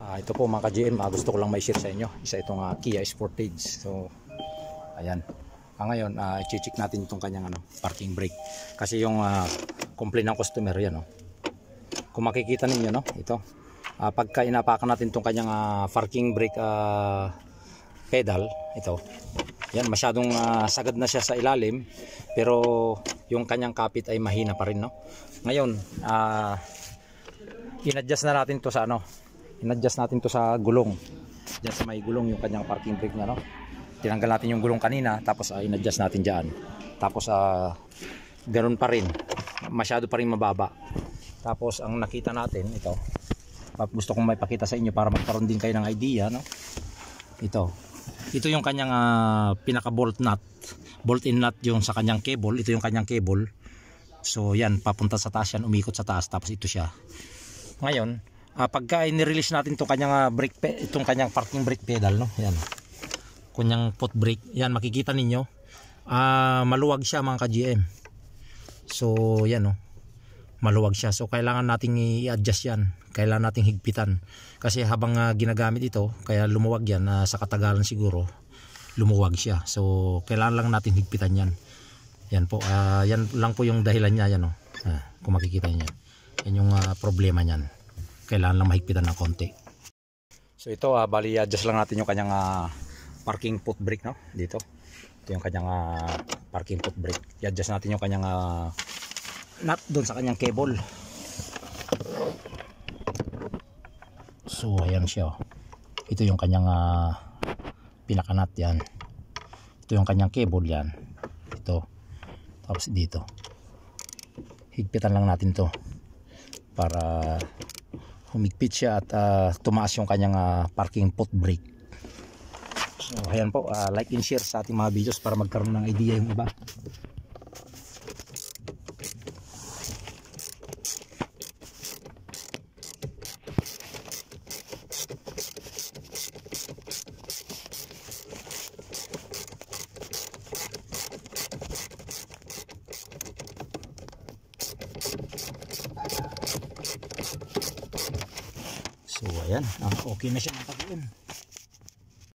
Ito po mga ka-GM, gusto ko lang may share sa inyo. Isa itong Kia Sportage. So, ayan. Ngayon, i-check natin itong kanyang parking brake. Kasi yung complaint ng customer, yan. Kung makikita ninyo, no? Ito. Pagka inapakan natin itong kanyang parking brake pedal, ito. Yan, masyadong sagad na siya sa ilalim. Pero yung kanyang kapit ay mahina pa rin, no? Ngayon, in-adjust na natin to sa in-adjust natin to sa gulong. Diyan sa may gulong yung kanyang parking brake niya, no? Tinanggal natin yung gulong kanina, tapos in-adjust natin diyan. Tapos ganoon pa rin. Masyado pa rin mababa. Tapos ang nakita natin ito. Gusto kong maipakita sa inyo para magkaroon din kayo ng idea, no? Ito yung kanyang pinaka bolt nut. Bolt-in nut yung sa kanyang cable. Ito yung kanyang cable. So yan, papunta sa taas yan, umikot sa taas, tapos ito siya. Ngayon, pagka i-release natin itong kanyang itong kanyang parking brake pedal, no? Yan. Kunyang foot brake. Yan, makikita ninyo. Maluwag siya mga ka-GM. So, yan, no? Maluwag siya. So, kailangan nating i-adjust yan. Kailangan nating higpitan. Kasi habang ginagamit ito, kaya lumuwag yan, sa katagalan siguro, lumuwag siya. So, kailangan lang natin higpitan yan. Yan po. Yan lang po yung dahilan niya, yan, no? Kung makikita niyo. Yan yung problema niyan. Kailangan lang mahigpitan ng konti. So ito, bali adjust lang natin yung kanyang parking foot brake, no? Dito. Ito yung kanyang parking foot brake. I-adjust natin yung kanyang nut doon sa kanyang cable. So ayan siya. Ito yung kanyang pinaka-nut yan. Ito yung kanyang cable yan. Ito. Tapos dito. Higpitan lang natin to para humigpit siya at tumaas yung kanyang parking foot brake. So ayan po, like and share sa ating mga videos para magkaroon ng idea yung iba. So ayan, okay na siya ng pag-iin.